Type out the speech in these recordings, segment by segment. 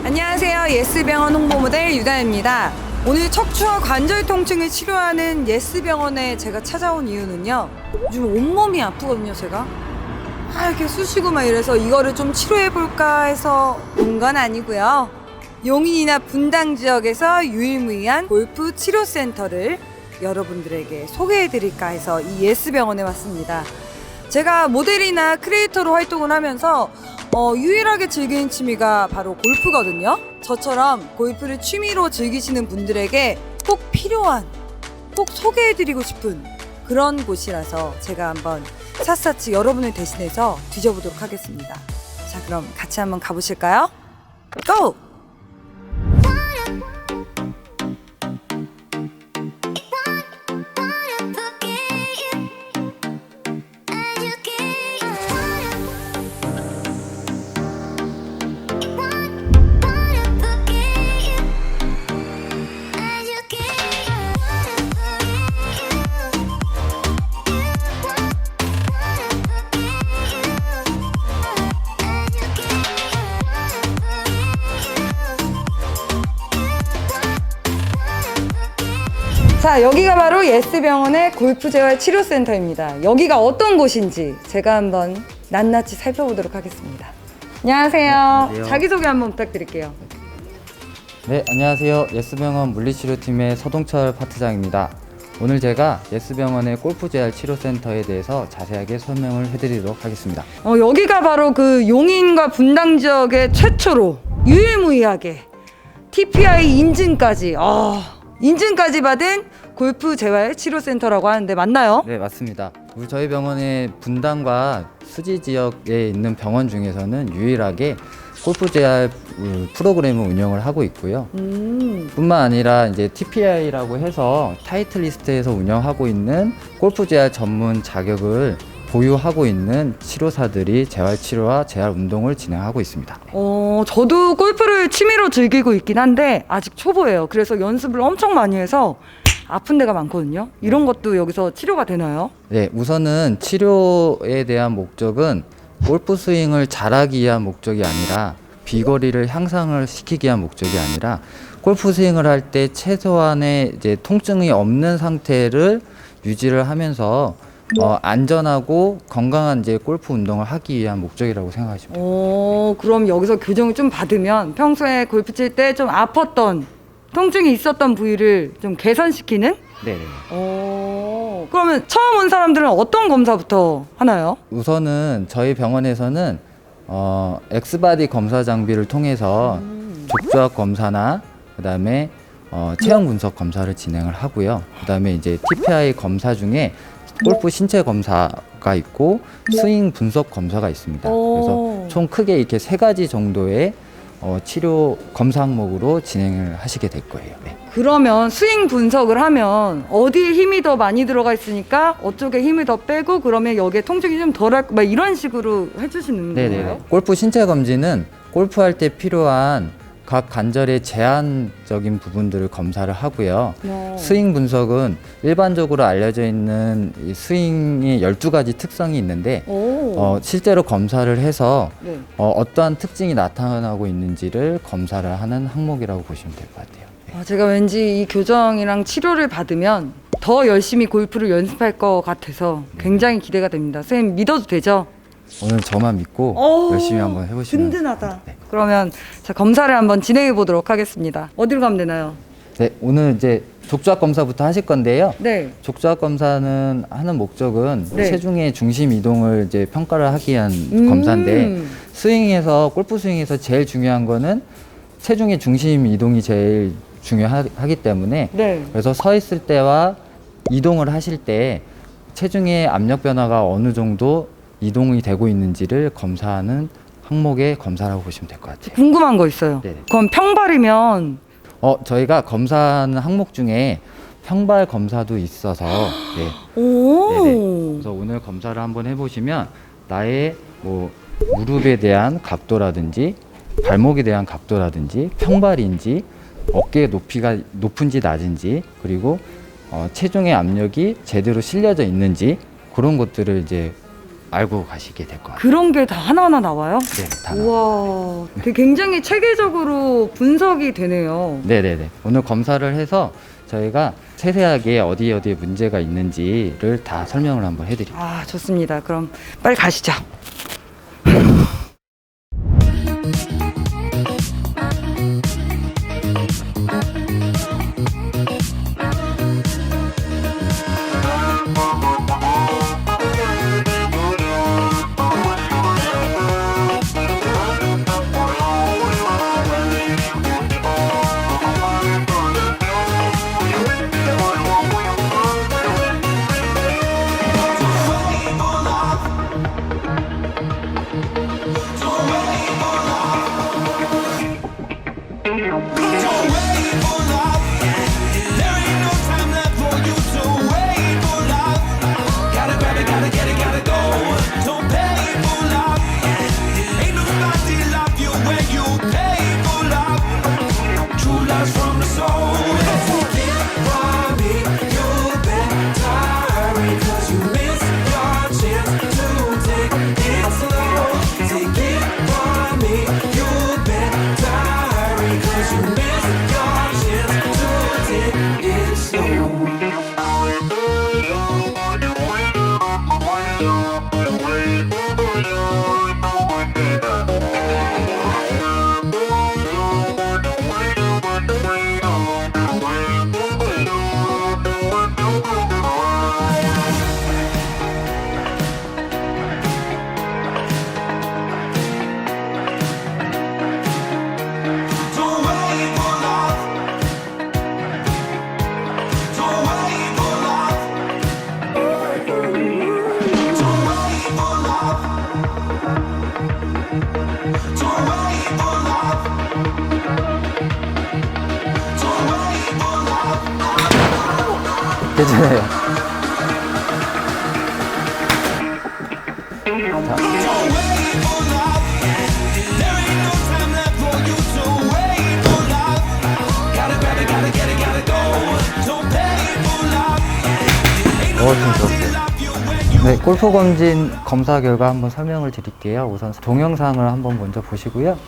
안녕하세요. 예스병원 홍보모델 유다입니다. 오늘 척추와 관절 통증을 치료하는 예스병원에 제가 찾아온 이유는요, 요즘 온몸이 아프거든요. 제가 이렇게 쑤시고 막 이래서 이거를 좀 치료해볼까 해서 온 건 아니고요, 용인이나 분당 지역에서 유일무이한 골프 치료센터를 여러분들에게 소개해드릴까 해서 이 예스병원에 왔습니다. 제가 모델이나 크리에이터로 활동을 하면서 유일하게 즐기는 취미가 바로 골프거든요. 저처럼 골프를 취미로 즐기시는 분들에게 꼭 필요한, 꼭 소개해드리고 싶은 그런 곳이라서 제가 한번 샅샅이 여러분을 대신해서 뒤져보도록 하겠습니다. 자, 그럼 같이 한번 가보실까요? 고! 자, 여기가 바로 예스병원의 골프재활치료센터입니다. 여기가 어떤 곳인지 제가 한번 낱낱이 살펴보도록 하겠습니다. 안녕하세요. 안녕하세요. 자기소개 한번 부탁드릴게요. 네, 안녕하세요. 예스병원 물리치료팀의 서동철 파트장입니다. 오늘 제가 예스병원의 골프재활치료센터에 대해서 자세하게 설명을 해드리도록 하겠습니다. 여기가 바로 그 용인과 분당 지역의 최초로 유일무이하게 TPI 인증까지 받은 골프재활치료센터라고 하는데 맞나요? 네, 맞습니다. 저희 병원의 분당과 수지 지역에 있는 병원 중에서는 유일하게 골프재활 프로그램을 운영을 하고 있고요. 뿐만 아니라 이제 TPI라고 해서 타이틀 리스트에서 운영하고 있는 골프재활 전문 자격을 보유하고 있는 치료사들이 재활치료와 재활운동을 진행하고 있습니다. 저도 골프를 취미로 즐기고 있긴 한데 아직 초보예요. 그래서 연습을 엄청 많이 해서 아픈 데가 많거든요. 이런 것도 여기서 치료가 되나요? 네, 우선은 치료에 대한 목적은 골프 스윙을 잘하기 위한 목적이 아니라 비거리를 향상을 시키기 위한 목적이 아니라 골프 스윙을 할 때 최소한의 이제 통증이 없는 상태를 유지를 하면서 안전하고 건강한 이제 골프 운동을 하기 위한 목적이라고 생각하시면 됩니다. 그럼 여기서 교정을 좀 받으면 평소에 골프 칠 때 좀 아팠던, 통증이 있었던 부위를 좀 개선시키는? 네. 그러면 처음 온 사람들은 어떤 검사부터 하나요? 우선은 저희 병원에서는 엑스바디 검사 장비를 통해서 족저압 검사나 그다음에 체형 분석 검사를 진행을 하고요. 그다음에 이제 TPI 검사 중에 골프 신체 검사가 있고 스윙 분석 검사가 있습니다. 그래서 총 크게 이렇게 3가지 정도의 치료 검사 항목으로 진행을 하시게 될 거예요. 네. 그러면 스윙 분석을 하면 어디에 힘이 더 많이 들어가 있으니까 어쪽에 힘을 더 빼고 그러면 여기에 통증이 좀 덜할 막 이런 식으로 해주시는 거예요? 골프 신체 검진은 골프할 때 필요한 각 관절의 제한적인 부분들을 검사를 하고요. 스윙 분석은 일반적으로 알려져 있는 이 스윙이 12가지 특성이 있는데 실제로 검사를 해서 네. 어떠한 특징이 나타나고 있는지를 검사를 하는 항목이라고 보시면 될 것 같아요. 네. 제가 왠지 이 교정이랑 치료를 받으면 더 열심히 골프를 연습할 것 같아서 굉장히 기대가 됩니다. 선생님 믿어도 되죠? 오늘 저만 믿고 열심히 한번 해보시면 든든하다. 네. 그러면 자, 검사를 한번 진행해 보도록 하겠습니다. 어디로 가면 되나요? 네, 오늘 이제 족저압 검사부터 하실 건데요. 네. 족저압 검사는 하는 목적은 네. 체중의 중심 이동을 이제 평가를 하기 위한 검사인데 골프 스윙에서 제일 중요한 거는 체중의 중심 이동이 제일 중요하기 때문에 네. 그래서 서 있을 때와 이동을 하실 때 체중의 압력 변화가 어느 정도 이동이 되고 있는지를 검사하는 항목의 검사라고 보시면 될 것 같아요. 궁금한 거 있어요. 네네. 그럼 평발이면 저희가 검사하는 항목 중에 평발 검사도 있어서 네. 오. 그래서 오늘 검사를 한번 해보시면 나의 뭐 무릎에 대한 각도라든지 발목에 대한 각도라든지 평발인지 어깨의 높이가 높은지 낮은지 그리고 체중의 압력이 제대로 실려져 있는지 그런 것들을 이제 알고 가시게 될 것 같아요. 그런 게 다 하나하나 나와요? 네, 다 나와요. 우와, 되게 굉장히 체계적으로 분석이 되네요. 네네네. 오늘 검사를 해서 저희가 세세하게 어디에 문제가 있는지를 다 설명을 한번 해드릴게요. 아, 좋습니다. 그럼 빨리 가시죠. 괜찮아요. 좀 좋았어요. 네, 골프 검진 검사 결과 한번 설명을 드릴게요. 우선 동영상을 한번 먼저 보시고요.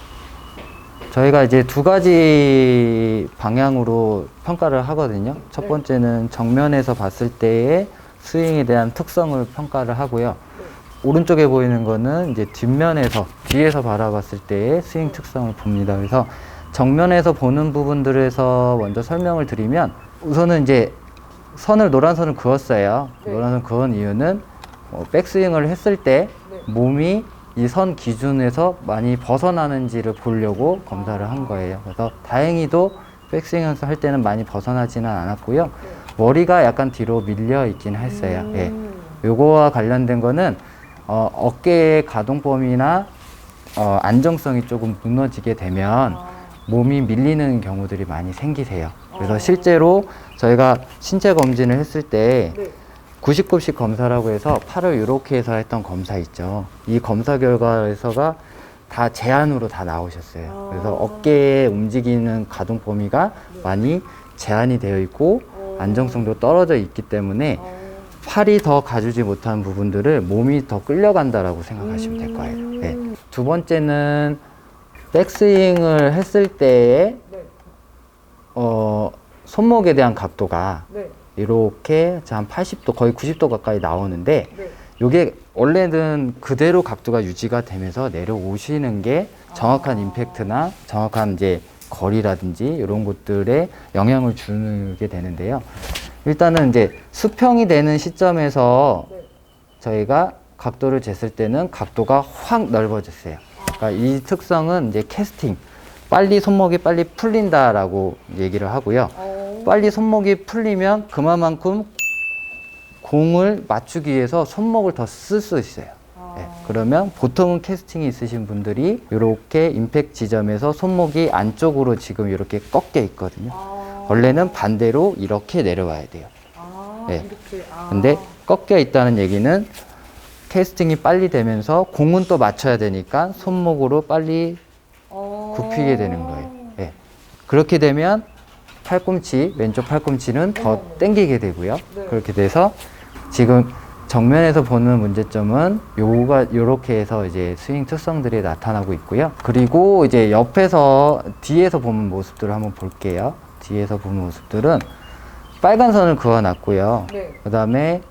저희가 이제 두 가지 방향으로 평가를 하거든요. 첫 번째는 정면에서 봤을 때의 스윙에 대한 특성을 평가를 하고요. 오른쪽에 보이는 거는 이제 뒷면에서, 뒤에서 바라봤을 때의 스윙 특성을 봅니다. 그래서 정면에서 보는 부분들에서 먼저 설명을 드리면, 우선은 이제 노란 선을 그었어요. 노란 선 그은 이유는 백스윙을 했을 때 몸이 이 선 기준에서 많이 벗어나는지를 보려고 검사를 한 거예요. 그래서 다행히도 백스윙을 할 때는 많이 벗어나지는 않았고요. 머리가 약간 뒤로 밀려 있긴 했어요. 예. 요거와 관련된 거는 어깨의 가동 범위나 안정성이 조금 무너지게 되면 몸이 밀리는 경우들이 많이 생기세요. 그래서 실제로 저희가 신체 검진을 했을 때 90급식 검사라고 해서 팔을 이렇게 해서 했던 검사 있죠. 이 검사 결과에서가 다 제한으로 다 나오셨어요. 그래서 어깨에 움직이는 가동 범위가 많이 제한이 되어 있고 안정성도 떨어져 있기 때문에 팔이 더 가주지 못한 부분들을 몸이 더 끌려간다라고 생각하시면 될 거예요. 네. 두 번째는 백스윙을 했을 때의 손목에 대한 각도가 이렇게 한 80도, 거의 90도 가까이 나오는데 이게 원래는 그대로 각도가 유지가 되면서 내려오시는 게 정확한 임팩트나 정확한 이제 거리라든지 이런 것들에 영향을 주게 되는데요. 일단은 이제 수평이 되는 시점에서 저희가 각도를 쟀을 때는 각도가 확 넓어졌어요. 그러니까 이 특성은 이제 캐스팅, 손목이 빨리 풀린다라고 얘기를 하고요. 빨리 손목이 풀리면 그만큼 공을 맞추기 위해서 손목을 더 쓸 수 있어요. 네, 그러면 보통은 캐스팅이 있으신 분들이 이렇게 임팩트 지점에서 손목이 안쪽으로 지금 이렇게 꺾여 있거든요. 원래는 반대로 이렇게 내려와야 돼요. 네. 근데 꺾여 있다는 얘기는 캐스팅이 빨리 되면서 공은 또 맞춰야 되니까 손목으로 빨리 굽히게 되는 거예요. 네. 그렇게 되면 왼쪽 팔꿈치는 더 당기게 되고요. 그렇게 돼서 지금 정면에서 보는 문제점은 요렇게 해서 이제 스윙 특성들이 나타나고 있고요. 그리고 이제 옆에서 뒤에서 보는 모습들을 한번 볼게요. 뒤에서 보는 모습들은 빨간 선을 그어놨고요. 네. 그 다음에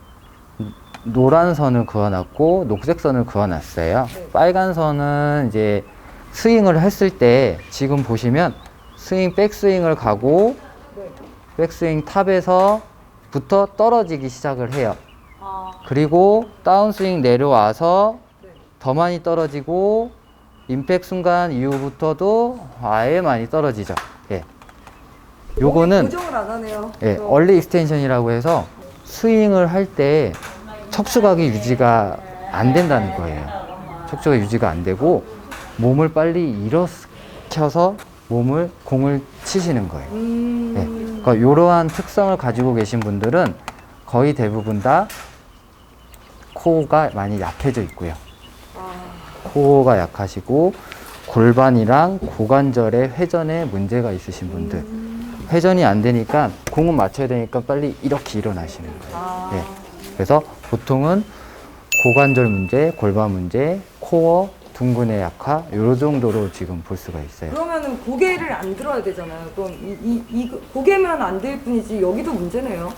노란 선을 그어놨고 녹색 선을 그어놨어요. 네. 빨간 선은 이제 스윙을 했을 때 지금 보시면 백스윙을 가고 네. 백스윙 탑에서부터 떨어지기 시작을 해요. 아, 그리고 다운스윙 내려와서 네. 더 많이 떨어지고 임팩 순간 이후부터도 아예 많이 떨어지죠. 예. 요거는 고정을 안 하네요. 예, 얼리 익스텐션이라고 해서 스윙을 할 때 척추각이 유지가 안 된다는 거예요. 척추가 유지가 안 되고 몸을 빨리 일으켜서 공을 치시는 거예요. 예. 그러니까 이러한 특성을 가지고 계신 분들은 거의 대부분 다 코어가 많이 약해져 있고요. 코어가 약하시고 골반이랑 고관절의 회전에 문제가 있으신 분들. 회전이 안 되니까 공은 맞춰야 되니까 빨리 이렇게 일어나시는 거예요. 예. 그래서 보통은 고관절 문제, 골반 문제, 코어, 둥근의 약화 요 정도로 지금 볼 수가 있어요. 그러면은 고개를 안 들어야 되잖아요. 그럼 이 고개면 안 될 뿐이지 여기도 문제네요.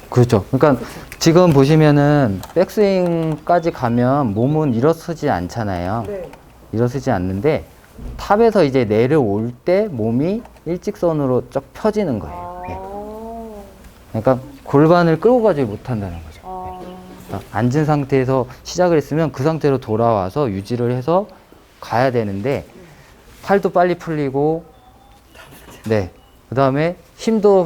그렇죠. 그러니까 지금 보시면은 백스윙까지 가면 몸은 일어서지 않잖아요. 네. 일어서지 않는데 탑에서 이제 내려올 때 몸이 일직선으로 쫙 펴지는 거예요. 예. 그러니까 골반을 끌고 가지 못한다는 거죠. 그러니까 앉은 상태에서 시작을 했으면 그 상태로 돌아와서 유지를 해서 가야 되는데 팔도 빨리 풀리고 네. 그 다음에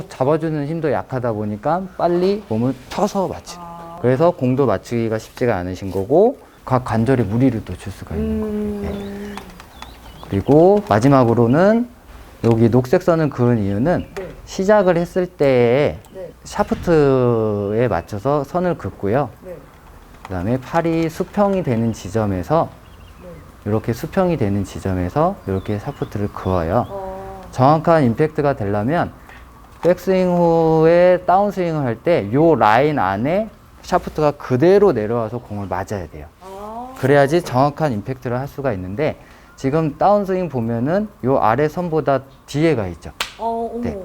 잡아주는 힘도 약하다 보니까 빨리 몸을 펴서 맞추는 그래서 공도 맞추기가 쉽지가 않으신 거고 각 관절에 무리를 또 줄 수가 있는 거예요. 네. 그리고 마지막으로는 여기 녹색 선을 그은 이유는 네. 시작을 했을 때 네. 샤프트에 맞춰서 선을 긋고요. 네. 그 다음에 팔이 수평이 되는 지점에서 이렇게 수평이 되는 지점에서 이렇게 샤프트를 그어요. 정확한 임팩트가 되려면 백스윙 후에 다운스윙을 할 때 요 라인 안에 샤프트가 그대로 내려와서 공을 맞아야 돼요. 그래야지 정확한 임팩트를 할 수가 있는데 지금 다운스윙 보면은 요 아래 선보다 뒤에가 있죠. 어머. 네.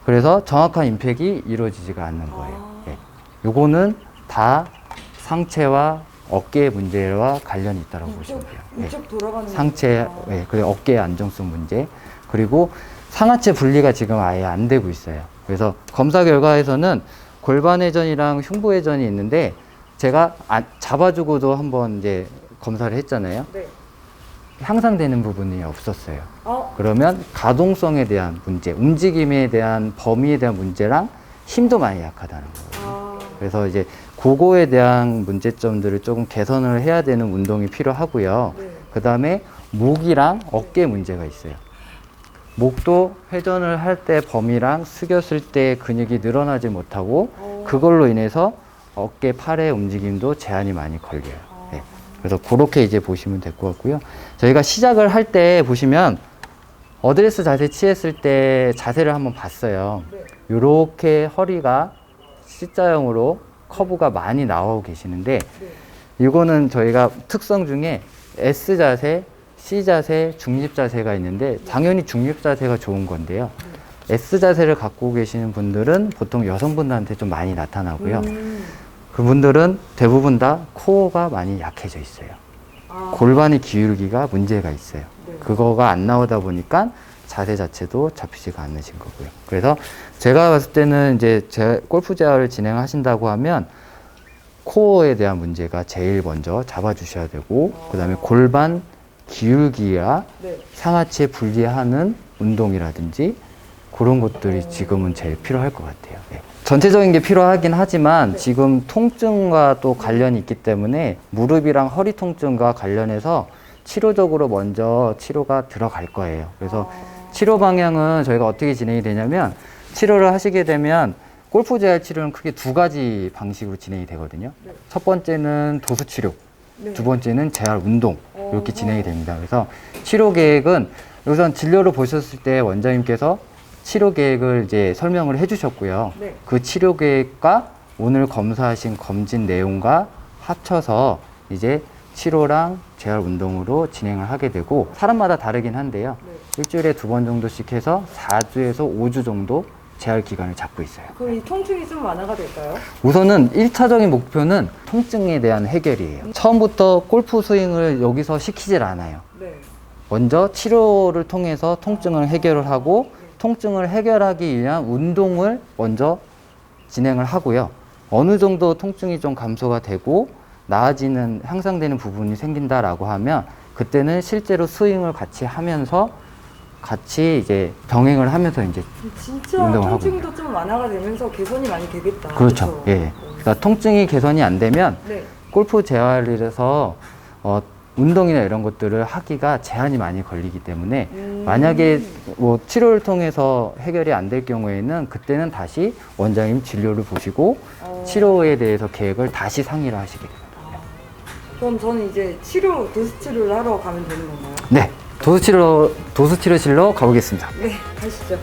그래서 정확한 임팩이 이루어지지가 않는 거예요. 네. 요거는 다 상체와 어깨의 문제와 관련이 있다고 보시면 돼요. 이쪽 돌아가는 상체, 그리고 어깨의 안정성 문제, 그리고 상하체 분리가 지금 아예 안 되고 있어요. 그래서 검사 결과에서는 골반 회전이랑 흉부 회전이 있는데 제가 잡아주고도 한번 이제 검사를 했잖아요. 네. 향상되는 부분이 없었어요. 그러면 가동성에 대한 문제, 움직임에 대한 범위에 대한 문제랑 힘도 많이 약하다는 거예요. 그래서 이제 그거에 대한 문제점들을 조금 개선을 해야 되는 운동이 필요하고요. 네. 그 다음에 목이랑 어깨 문제가 있어요. 목도 회전을 할 때 범위랑 숙였을 때 근육이 늘어나지 못하고 그걸로 인해서 어깨, 팔의 움직임도 제한이 많이 걸려요. 네. 그래서 그렇게 이제 보시면 될 것 같고요. 저희가 시작을 할 때 보시면 어드레스 자세 취했을 때 자세를 한번 봤어요. 요렇게 허리가 C자형으로 커브가 많이 나오고 계시는데 이거는 저희가 특성 중에 S 자세, C 자세, 중립 자세가 있는데 당연히 중립 자세가 좋은 건데요. S 자세를 갖고 계시는 분들은 보통 여성분들한테 좀 많이 나타나고요. 그분들은 대부분 다 코어가 많이 약해져 있어요. 골반의 기울기가 문제가 있어요. 그거가 안 나오다 보니까 자세 자체도 잡히지가 않으신 거고요. 그래서 제가 봤을 때는 이제 제 골프 제어를 진행하신다고 하면 코어에 대한 문제가 제일 먼저 잡아주셔야 되고 그 다음에 골반 기울기와 상하체 분리하는 운동이라든지 그런 것들이 지금은 제일 필요할 것 같아요. 네. 전체적인 게 필요하긴 하지만 지금 통증과 또 관련이 있기 때문에 무릎이랑 허리 통증과 관련해서 치료적으로 먼저 치료가 들어갈 거예요. 그래서 치료 방향은 저희가 어떻게 진행이 되냐면 치료를 하시게 되면 골프 재활 치료는 크게 두 가지 방식으로 진행이 되거든요. 첫 번째는 도수 치료, 두 번째는 재활 운동 이렇게 진행이 됩니다. 그래서 치료 계획은 우선 진료를 보셨을 때 원장님께서 치료 계획을 이제 설명을 해주셨고요. 그 치료 계획과 오늘 검사하신 검진 내용과 합쳐서 이제 치료랑 재활 운동으로 진행을 하게 되고 사람마다 다르긴 한데요. 네. 일주일에 2번 정도씩 해서 4주에서 5주 정도 재활 기간을 잡고 있어요. 그럼 이 통증이 좀 완화가 될까요? 우선은 1차적인 목표는 통증에 대한 해결이에요. 처음부터 골프 스윙을 여기서 시키질 않아요. 네. 먼저 치료를 통해서 통증을 해결을 하고 통증을 해결하기 위한 운동을 먼저 진행을 하고요. 어느 정도 통증이 좀 감소가 되고 나아지는 향상되는 부분이 생긴다라고 하면 그때는 실제로 스윙을 같이 하면서 같이 이제 병행을 하면서 이제 진짜 운동을 하고 통증도 좀 완화가 되면서 개선이 많이 되겠다. 그렇죠. 예. 그러니까 통증이 개선이 안 되면 네. 골프 재활이라서 운동이나 이런 것들을 하기가 제한이 많이 걸리기 때문에 만약에 뭐 치료를 통해서 해결이 안 될 경우에는 그때는 다시 원장님 진료를 보시고 치료에 대해서 계획을 다시 상의를 하시게 됩니다. 그럼 저는 이제 도수 치료를 하러 가면 되는 건가요? 네, 도수치료실로 가보겠습니다. 네, 가시죠.